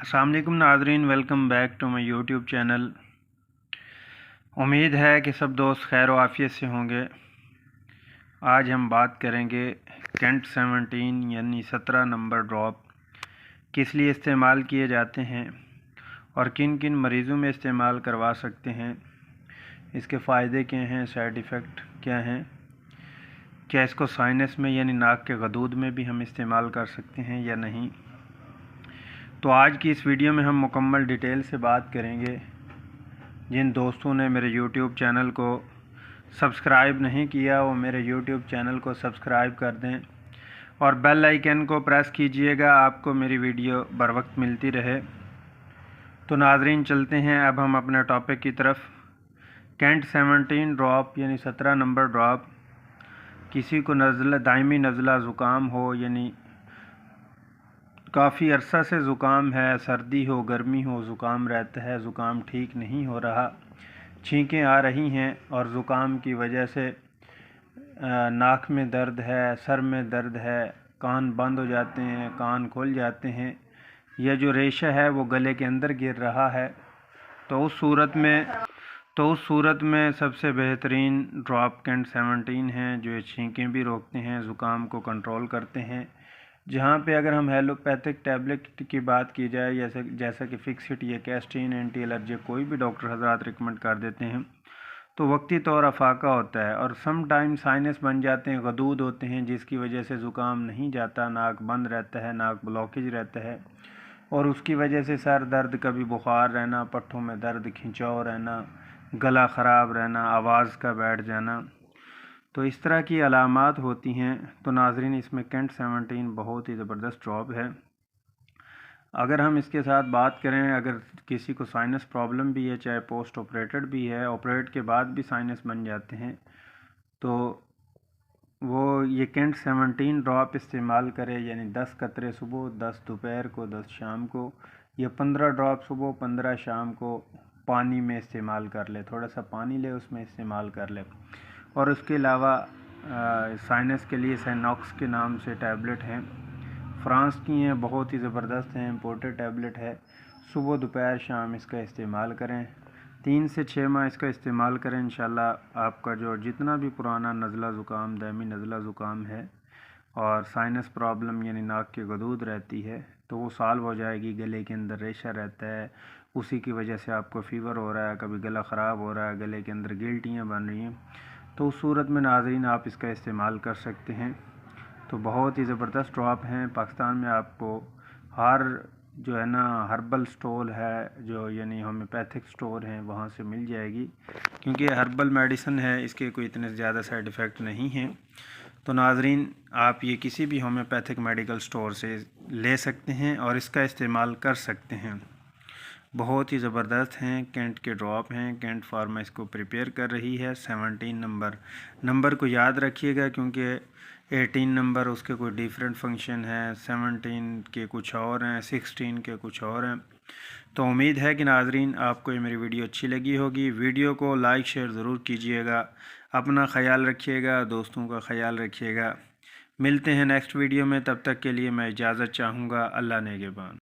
अस्सलाम वालेकुम नाज़रीन, welcome back to my YouTube channel. उम्मीद है कि सब दोस्त खैर व आफियत से होंगे। आज हम बात करेंगे कैंट 17 यानी 17 नंबर ड्रॉप किस लिए इस्तेमाल किए जाते हैं और किन किन मरीज़ों में इस्तेमाल करवा सकते हैं, इसके फ़ायदे क्या हैं, साइड इफ़ेक्ट क्या हैं, क्या इसको साइनस में यानी नाक के गदूद में भी हम इस्तेमाल कर सकते हैं या नहीं। तो आज की इस वीडियो में हम मुकम्मल डिटेल से बात करेंगे। जिन दोस्तों ने मेरे YouTube चैनल को सब्सक्राइब नहीं किया वो मेरे YouTube चैनल को सब्सक्राइब कर दें और बेल आइकन को प्रेस कीजिएगा, आपको मेरी वीडियो बर वक्त मिलती रहे। तो नाज़रीन चलते हैं अब हम अपने टॉपिक की तरफ। कैंट 17 ड्रॉप यानी 17 नंबर ड्रॉप किसी को नज़ला दायमी नज़ला ज़ुकाम हो, यानी काफ़ी अरसा से ज़ुकाम है, सर्दी हो गर्मी हो ज़ुकाम रहता है, ज़ुकाम ठीक नहीं हो रहा, छींकें आ रही हैं और ज़ुकाम की वजह से नाक में दर्द है, सर में दर्द है, कान बंद हो जाते हैं, कान खुल जाते हैं, यह जो रेशा है वो गले के अंदर गिर रहा है। तो उस सूरत में सबसे बेहतरीन ड्रॉप कैंट 17 हैं, जो ये छींकें भी रोकते हैं, ज़ुकाम को कंट्रोल करते हैं। जहाँ पे अगर हम एलोपैथिक टैबलेट की बात की जाए, जैसा कि फिक्सिट या कैस्टीन, एंटी एलर्जी कोई भी डॉक्टर हजरात रिकमेंड कर देते हैं, तो वक्ती तौर अफाका होता है और सम टाइम साइनस बन जाते हैं, गदूद होते हैं, जिसकी वजह से ज़ुकाम नहीं जाता, नाक बंद रहता है, नाक ब्लॉकेज रहता है और उसकी वजह से सर दर्द, कभी बुखार रहना, पट्ठों में दर्द, खिंचाव रहना, गला ख़राब रहना, आवाज़ का बैठ जाना, तो इस तरह की अलामात होती हैं। तो नाज़रीन इसमें कैंट 17 बहुत ही ज़बरदस्त ड्रॉप है। अगर हम इसके साथ बात करें, अगर किसी को साइनस प्रॉब्लम भी है, चाहे पोस्ट ऑपरेटेड भी है, ऑपरेट के बाद भी साइनस बन जाते हैं, तो वो ये कैंट 17 ड्रॉप इस्तेमाल करे, यानी 10 कतरे सुबह, 10 दोपहर को, 10 शाम को, या 15 ड्रॉप सुबह, 15 शाम को पानी में इस्तेमाल कर ले, थोड़ा सा पानी ले उसमें इस्तेमाल कर ले। और उसके अलावा साइनस के लिए सैनॉक्स के नाम से टैबलेट हैं, फ्रांस की हैं, बहुत ही ज़बरदस्त हैं, इम्पोर्टेड टैबलेट है। सुबह दोपहर शाम इसका इस्तेमाल करें, 3 से 6 माह इसका इस्तेमाल करें। इंशाल्लाह आपका जो जितना भी पुराना नज़ला ज़ुकाम, दायमी नज़ला ज़ुकाम है और साइनस प्रॉब्लम यानी नाक की गदूद रहती है, तो वो सॉल्व हो जाएगी। गले के अंदर रेशा रहता है, उसी की वजह से आपको फ़ीवर हो रहा है, कभी गला ख़राब हो रहा है, गले के अंदर गिल्टियाँ बन रही हैं, तो उस सूरत में नाज़रीन आप इसका इस्तेमाल कर सकते हैं। तो बहुत ही ज़बरदस्त ड्रॉप हैं। पाकिस्तान में आपको हर जो है ना हर्बल स्टोर है, जो यानी होम्योपैथिक स्टोर हैं, वहाँ से मिल जाएगी, क्योंकि ये हर्बल मेडिसिन है, इसके कोई इतने ज़्यादा साइड इफ़ेक्ट नहीं हैं। तो नाज़रीन आप ये किसी भी होम्योपैथिक मेडिकल स्टोर से ले सकते हैं और इसका इस्तेमाल कर सकते हैं। बहुत ही ज़बरदस्त हैं, कैंट के ड्रॉप हैं। कैंट फार्मा इसको प्रिपेयर कर रही है। 17 नंबर को याद रखिएगा, क्योंकि 18 नंबर उसके कोई डिफरेंट फंक्शन है, 17 के कुछ और हैं, 16 के कुछ और हैं। तो उम्मीद है कि नाज़रीन आपको ये मेरी वीडियो अच्छी लगी होगी। वीडियो को लाइक शेयर ज़रूर कीजिएगा, अपना ख्याल रखिएगा, दोस्तों का ख्याल रखिएगा। मिलते हैं नेक्स्ट वीडियो में, तब तक के लिए मैं इजाज़त चाहूँगा। अल्लाह नेगेबान।